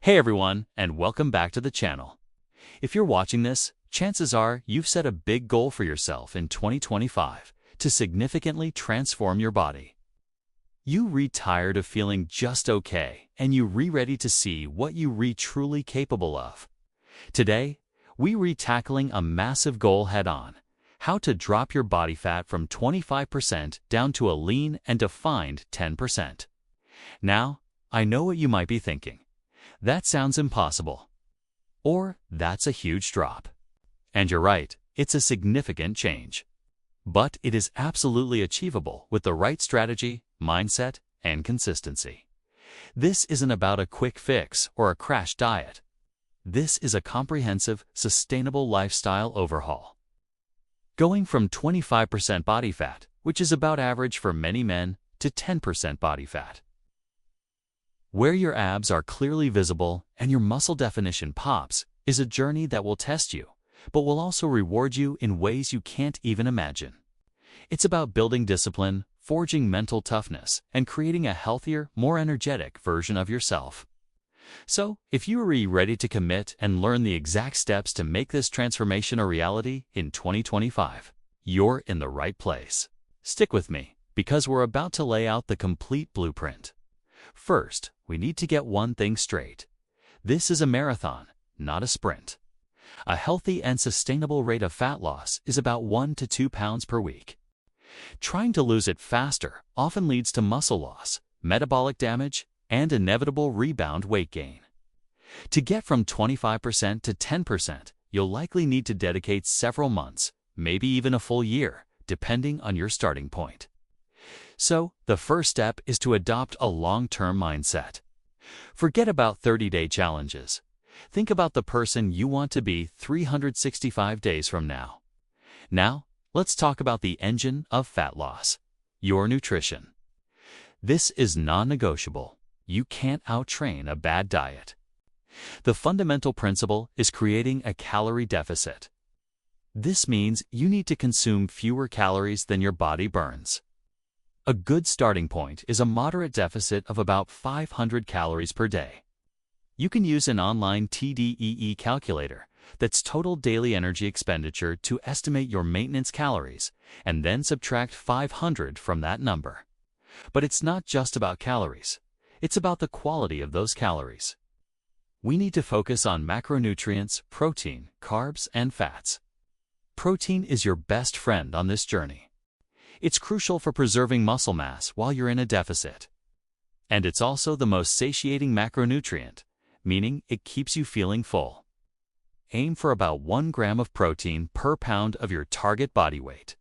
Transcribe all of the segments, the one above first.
Hey everyone, and welcome back to the channel. If you're watching this, chances are you've set a big goal for yourself in 2025 to significantly transform your body. You tired of feeling just okay, and you ready to see what you truly capable of. Today, we tackling a massive goal head-on: how to drop your body fat from 25% down to a lean and defined 10%. Now, I know what you might be thinking. That sounds impossible. Or, that's a huge drop. And you're right, it's a significant change. But it is absolutely achievable with the right strategy, mindset, and consistency. This isn't about a quick fix or a crash diet. This is a comprehensive, sustainable lifestyle overhaul. Going from 25% body fat, which is about average for many men, to 10% body fat, where your abs are clearly visible and your muscle definition pops, is a journey that will test you, but will also reward you in ways you can't even imagine. It's about building discipline, forging mental toughness, and creating a healthier, more energetic version of yourself. So, if you are ready to commit and learn the exact steps to make this transformation a reality in 2025, you're in the right place. Stick with me, because we're about to lay out the complete blueprint. First, we need to get one thing straight. This is a marathon, not a sprint. A healthy and sustainable rate of fat loss is about 1 to 2 pounds per week. Trying to lose it faster often leads to muscle loss, metabolic damage, and inevitable rebound weight gain. To get from 25% to 10%, you'll likely need to dedicate several months, maybe even a full year, depending on your starting point. So, the first step is to adopt a long-term mindset. Forget about 30-day challenges. Think about the person you want to be 365 days from now. Now, let's talk about the engine of fat loss: your nutrition. This is non-negotiable. You can't out-train a bad diet. The fundamental principle is creating a calorie deficit. This means you need to consume fewer calories than your body burns. A good starting point is a moderate deficit of about 500 calories per day. You can use an online TDEE calculator, that's total daily energy expenditure, to estimate your maintenance calories and then subtract 500 from that number. But it's not just about calories. It's about the quality of those calories. We need to focus on macronutrients, protein, carbs, and fats. Protein is your best friend on this journey. It's crucial for preserving muscle mass while you're in a deficit. And it's also the most satiating macronutrient, meaning it keeps you feeling full. Aim for about 1 gram of protein per pound of your target body weight.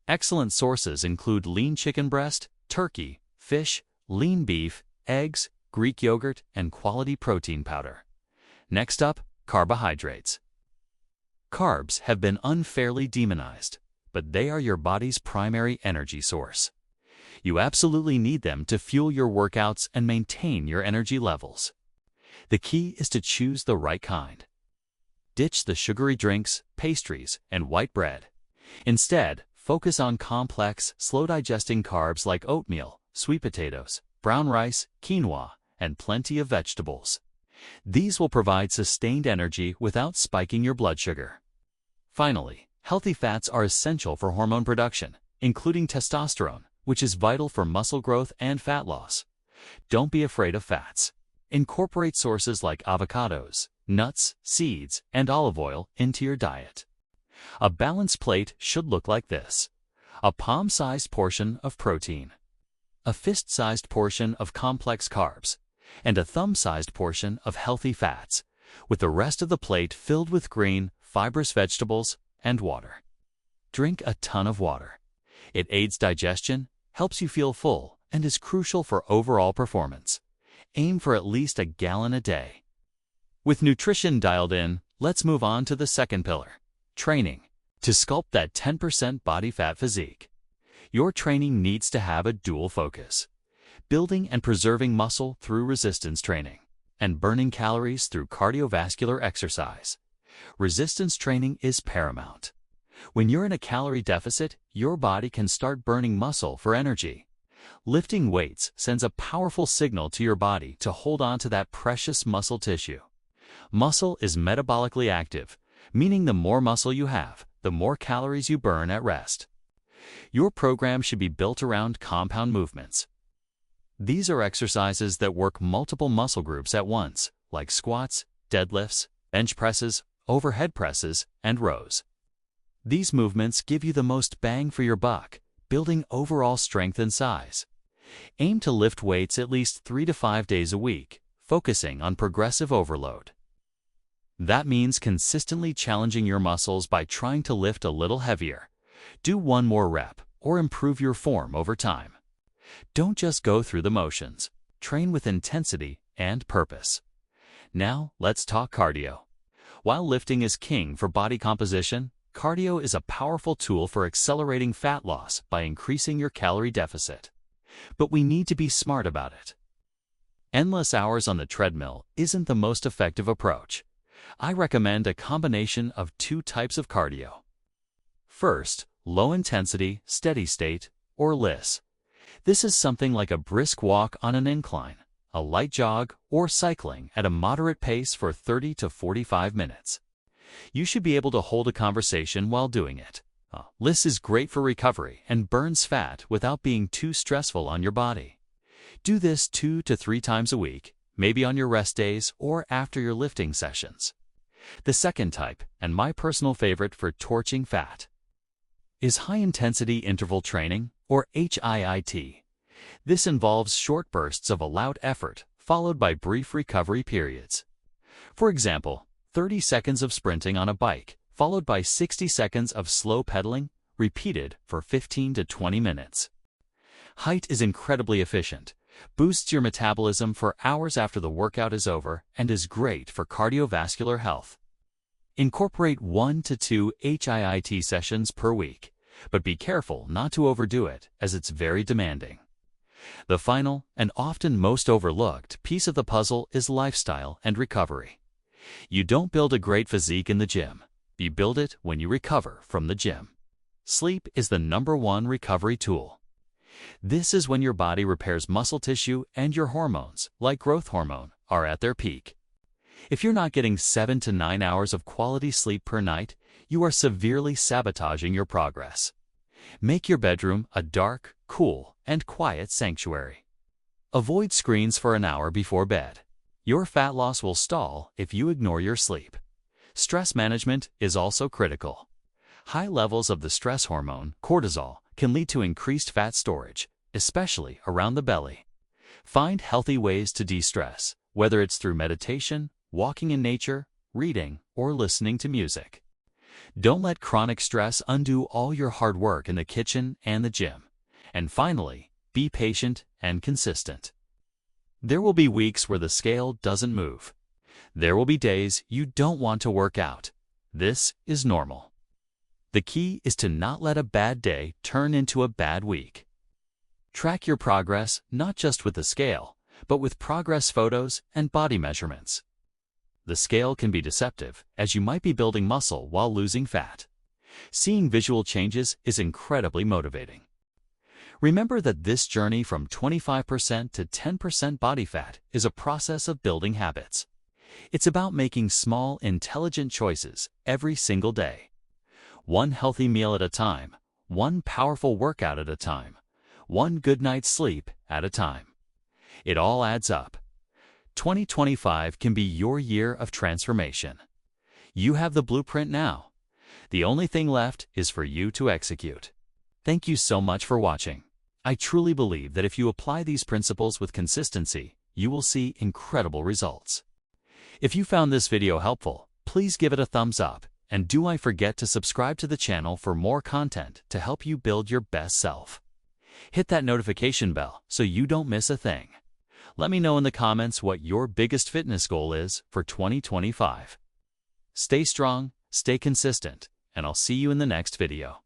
Excellent sources include lean chicken breast, turkey, fish, lean beef, eggs, Greek yogurt, and quality protein powder. Next up, carbohydrates. Carbs have been unfairly demonized, but they are your body's primary energy source. You absolutely need them to fuel your workouts and maintain your energy levels. The key is to choose the right kind. Ditch the sugary drinks, pastries, and white bread. Instead, focus on complex, slow-digesting carbs like oatmeal, sweet potatoes, brown rice, quinoa, and plenty of vegetables. These will provide sustained energy without spiking your blood sugar. Finally, healthy fats are essential for hormone production, including testosterone, which is vital for muscle growth and fat loss. Don't be afraid of fats. Incorporate sources like avocados, nuts, seeds, and olive oil into your diet. A balanced plate should look like this: a palm-sized portion of protein, a fist-sized portion of complex carbs, and a thumb-sized portion of healthy fats, with the rest of the plate filled with green, fibrous vegetables and water. Drink a ton of water. It aids digestion, helps you feel full, and is crucial for overall performance. Aim for at least a gallon a day. With nutrition dialed in, let's move on to the second pillar: training. To sculpt that 10% body fat physique, your training needs to have a dual focus: building and preserving muscle through resistance training, and burning calories through cardiovascular exercise. Resistance training is paramount. When you're in a calorie deficit, your body can start burning muscle for energy. Lifting weights sends a powerful signal to your body to hold on to that precious muscle tissue. Muscle is metabolically active, meaning the more muscle you have, the more calories you burn at rest. Your program should be built around compound movements. These are exercises that work multiple muscle groups at once, like squats, deadlifts, bench presses, overhead presses, and rows. These movements give you the most bang for your buck, building overall strength and size. Aim to lift weights at least 3 to 5 days a week, focusing on progressive overload. That means consistently challenging your muscles by trying to lift a little heavier. Do one more rep, or improve your form over time. Don't just go through the motions. Train with intensity and purpose. Now, let's talk cardio. While lifting is king for body composition, cardio is a powerful tool for accelerating fat loss by increasing your calorie deficit. But we need to be smart about it. Endless hours on the treadmill isn't the most effective approach. I recommend a combination of 2 types of cardio. First, low-intensity, steady-state, or LISS. This is something like a brisk walk on an incline, a light jog, or cycling at a moderate pace for 30 to 45 minutes. You should be able to hold a conversation while doing it. LISS is great for recovery and burns fat without being too stressful on your body. Do this 2 to 3 times a week, maybe on your rest days or after your lifting sessions. The second type, and my personal favorite for torching fat, is high-intensity interval training, or HIIT. This involves short bursts of allowed effort, followed by brief recovery periods. For example, 30 seconds of sprinting on a bike, followed by 60 seconds of slow pedaling, repeated for 15 to 20 minutes. HIIT is incredibly efficient, boosts your metabolism for hours after the workout is over, and is great for cardiovascular health. Incorporate 1 to 2 HIIT sessions per week, but be careful not to overdo it, as it's very demanding. The final, and often most overlooked, piece of the puzzle is lifestyle and recovery. You don't build a great physique in the gym. You build it when you recover from the gym. Sleep is the #1 recovery tool. This is when your body repairs muscle tissue and your hormones, like growth hormone, are at their peak. If you're not getting 7 to 9 hours of quality sleep per night, you are severely sabotaging your progress. Make your bedroom a dark, cool, and quiet sanctuary. Avoid screens for an hour before bed. Your fat loss will stall if you ignore your sleep. Stress management is also critical. High levels of the stress hormone, cortisol, can lead to increased fat storage, especially around the belly. Find healthy ways to de-stress, whether it's through meditation, walking in nature, reading, or listening to music. Don't let chronic stress undo all your hard work in the kitchen and the gym. And finally, be patient and consistent. There will be weeks where the scale doesn't move. There will be days you don't want to work out. This is normal. The key is to not let a bad day turn into a bad week. Track your progress not just with the scale, but with progress photos and body measurements. The scale can be deceptive, as you might be building muscle while losing fat. Seeing visual changes is incredibly motivating. Remember that this journey from 25% to 10% body fat is a process of building habits. It's about making small, intelligent choices every single day. One healthy meal at a time, one powerful workout at a time, one good night's sleep at a time. It all adds up. 2025 can be your year of transformation. You have the blueprint now. The only thing left is for you to execute. Thank you so much for watching. I truly believe that if you apply these principles with consistency, you will see incredible results. If you found this video helpful, please give it a thumbs up, and do not forget to subscribe to the channel for more content to help you build your best self. Hit that notification bell so you don't miss a thing. Let me know in the comments what your biggest fitness goal is for 2025. Stay strong, stay consistent, and I'll see you in the next video.